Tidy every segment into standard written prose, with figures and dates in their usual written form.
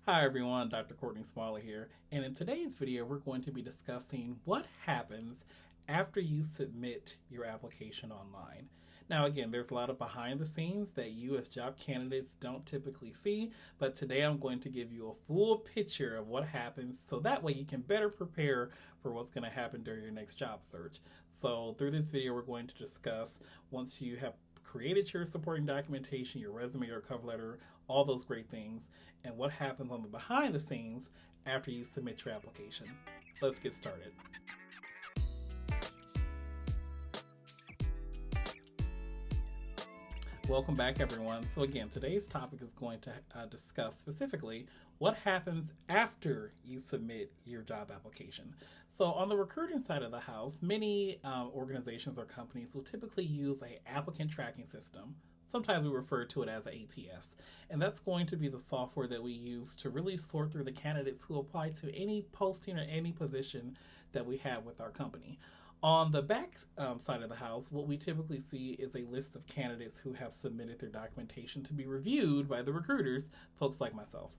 Hi everyone, Dr. Courtney Smalley here, and in today's video we're going to be discussing what happens after you submit your application online. Now again, there's a lot of behind the scenes that you as job candidates don't typically see, but today I'm going to give you a full picture of what happens so that way you can better prepare for what's going to happen during your next job search. So through this video we're going to discuss once you have created your supporting documentation, your resume, your cover letter, all those great things, and what happens on the behind the scenes after you submit your application. Let's get started. Welcome back everyone. So again, today's topic is going to discuss specifically what happens after you submit your job application. So on the recruiting side of the house, many organizations or companies will typically use an applicant tracking system. Sometimes we refer to it as an ATS. And that's going to be the software that we use to really sort through the candidates who apply to any posting or any position that we have with our company. On the back side of the house, what we typically see is a list of candidates who have submitted their documentation to be reviewed by the recruiters, folks like myself.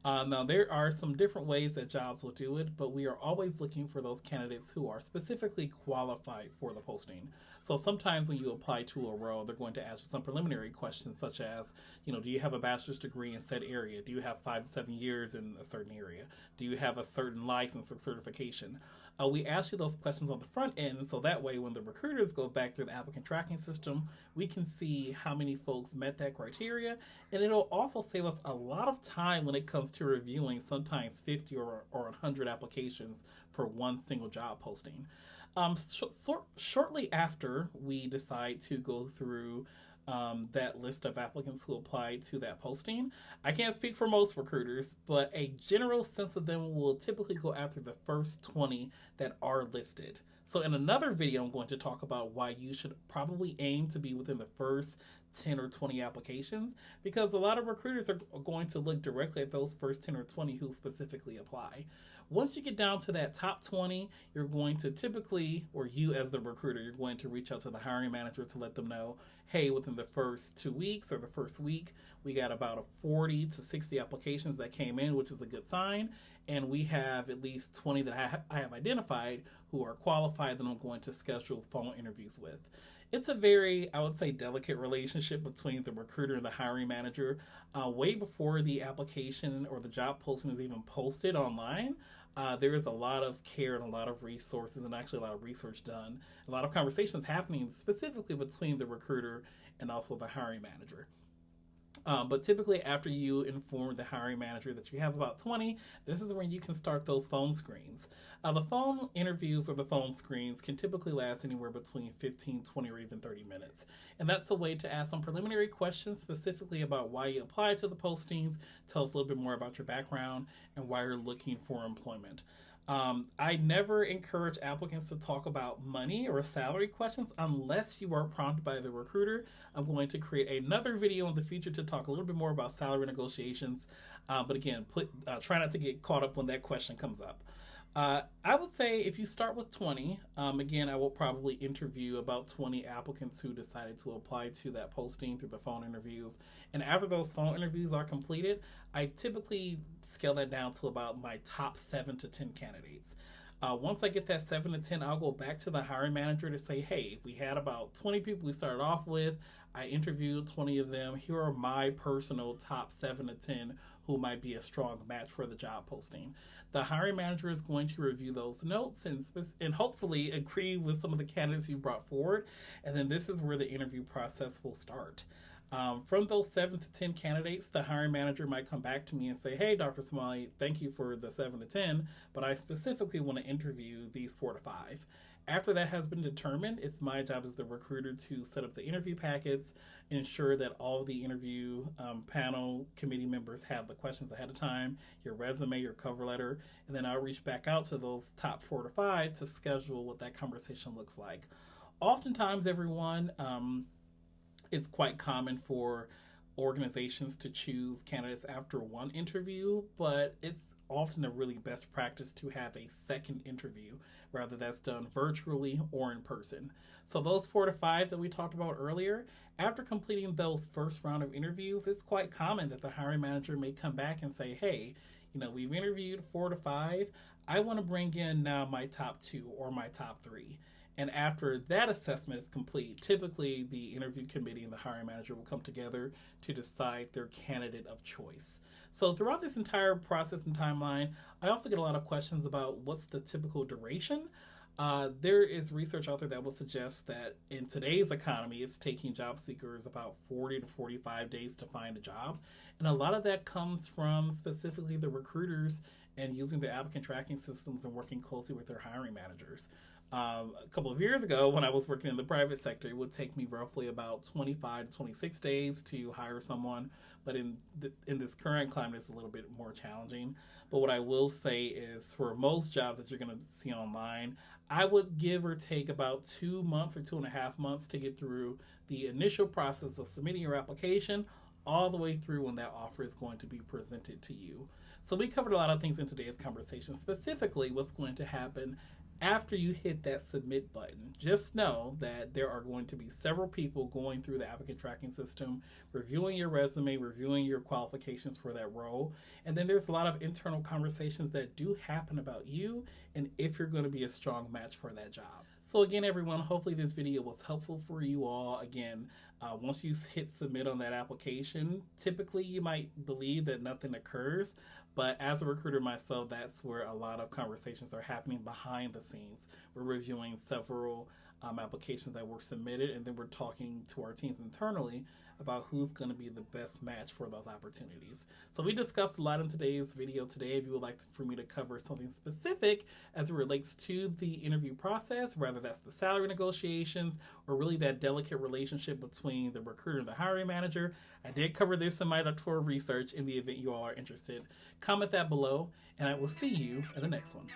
Now, there are some different ways that jobs will do it, but we are always looking for those candidates who are specifically qualified for the posting. So sometimes when you apply to a role, they're going to ask you some preliminary questions such as, do you have a bachelor's degree in said area? Do you have 5 to 7 years in a certain area? Do you have a certain license or certification? We ask you those questions on the front end, so that way when the recruiters go back through the applicant tracking system, we can see how many folks met that criteria, and it'll also save us a lot of time when it comes to reviewing sometimes 50 or 100 applications for one single job posting. Shortly after we decide to go through that list of applicants who applied to that posting, I can't speak for most recruiters, but a general sense of them will typically go after the first 20 that are listed. So in another video, I'm going to talk about why you should probably aim to be within the first 10 or 20 applications, because a lot of recruiters are going to look directly at those first 10 or 20 who specifically apply. Once you get down to that top 20, you're going to typically, or you as the recruiter, you're going to reach out to the hiring manager to let them know, hey, within the first 2 weeks or the first week, we got about 40 to 60 applications that came in, which is a good sign. And we have at least 20 that I have identified who are qualified that I'm going to schedule phone interviews with. It's a very, I would say, delicate relationship between the recruiter and the hiring manager. Way before the application or the job posting is even posted online, there is a lot of care and a lot of resources and actually a lot of research done. A lot of conversations happening specifically between the recruiter and also the hiring manager. But typically after you inform the hiring manager that you have about 20, this is when you can start those phone screens. The phone interviews or the phone screens can typically last anywhere between 15, 20, or even 30 minutes. And that's a way to ask some preliminary questions specifically about why you applied to the postings, tell us a little bit more about your background, and why you're looking for employment. I never encourage applicants to talk about money or salary questions unless you are prompted by the recruiter. I'm going to create another video in the future to talk a little bit more about salary negotiations. But again, try not to get caught up when that question comes up. I would say if you start with 20, again, I will probably interview about 20 applicants who decided to apply to that posting through the phone interviews. And after those phone interviews are completed, I typically scale that down to about my top 7 to 10 candidates. Once I get that 7 to 10, I'll go back to the hiring manager to say, hey, we had about 20 people we started off with. I interviewed 20 of them. Here are my personal top 7 to 10 who might be a strong match for the job posting. The hiring manager is going to review those notes and hopefully agree with some of the candidates you brought forward. And then this is where the interview process will start. From those 7 to 10 candidates, the hiring manager might come back to me and say, hey, Dr. Smalley, thank you for the 7 to 10, but I specifically want to interview these 4 to 5. After that has been determined, it's my job as the recruiter to set up the interview packets, ensure that all of the interview panel committee members have the questions ahead of time, your resume, your cover letter, and then I'll reach back out to those top 4 to 5 to schedule what that conversation looks like. Oftentimes, everyone, it's quite common for organizations to choose candidates after one interview, but it's often a really best practice to have a second interview, whether that's done virtually or in person. So those 4 to 5 that we talked about earlier, after completing those first round of interviews, it's quite common that the hiring manager may come back and say, hey, we've interviewed 4 to 5. I want to bring in now my top 2 or my top 3. And after that assessment is complete, typically the interview committee and the hiring manager will come together to decide their candidate of choice. So throughout this entire process and timeline, I also get a lot of questions about what's the typical duration. There is research out there that will suggest that in today's economy, it's taking job seekers about 40 to 45 days to find a job. And a lot of that comes from specifically the recruiters and using the applicant tracking systems and working closely with their hiring managers. A couple of years ago, when I was working in the private sector, it would take me roughly about 25 to 26 days to hire someone. But in this current climate, it's a little bit more challenging. But what I will say is for most jobs that you're going to see online, I would give or take about 2 months or 2.5 months to get through the initial process of submitting your application all the way through when that offer is going to be presented to you. So we covered a lot of things in today's conversation, specifically what's going to happen after you hit that submit button. Just know that there are going to be several people going through the applicant tracking system, reviewing your resume, reviewing your qualifications for that role. And then there's a lot of internal conversations that do happen about you and if you're going to be a strong match for that job. So again, everyone, hopefully this video was helpful for you all. Again, once you hit submit on that application, typically you might believe that nothing occurs, but as a recruiter myself, that's where a lot of conversations are happening behind the scenes. We're reviewing several applications that were submitted, and then we're talking to our teams internally about who's going to be the best match for those opportunities. So we discussed a lot in today's video today. If you would like for me to cover something specific as it relates to the interview process, whether that's the salary negotiations or really that delicate relationship between the recruiter and the hiring manager, I did cover this in my doctoral research in the event you all are interested. Comment that below, and I will see you in the next one.